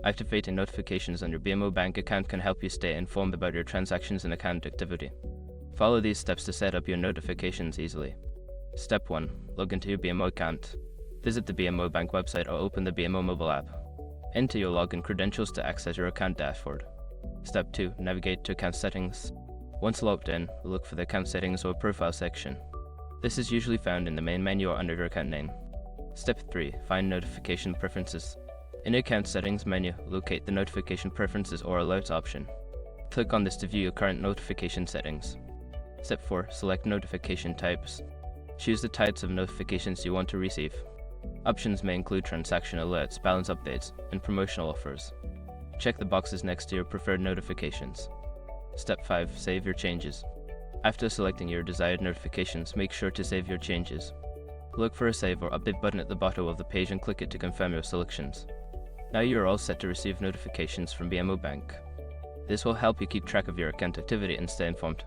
Activating notifications on your BMO bank account can help you stay informed about your transactions and account activity. Follow these steps to set up your notifications easily. Step 1. Log into your BMO account. Visit the BMO bank website or open the BMO mobile app. Enter your login credentials to access your account dashboard. Step 2. Navigate to account settings. Once logged in, look for the account settings or profile section. This is usually found in the main menu or under your account name. Step 3. Find notification preferences. In the account settings menu, locate the notification preferences or alerts option. Click on this to view your current notification settings. Step 4. Select notification types. Choose the types of notifications you want to receive. Options may include transaction alerts, balance updates, and promotional offers. Check the boxes next to your preferred notifications. Step 5. Save your changes. After selecting your desired notifications, make sure to save your changes. Look for a save or update button at the bottom of the page and click it to confirm your selections. Now you are all set to receive notifications from BMO Bank. This will help you keep track of your account activity and stay informed.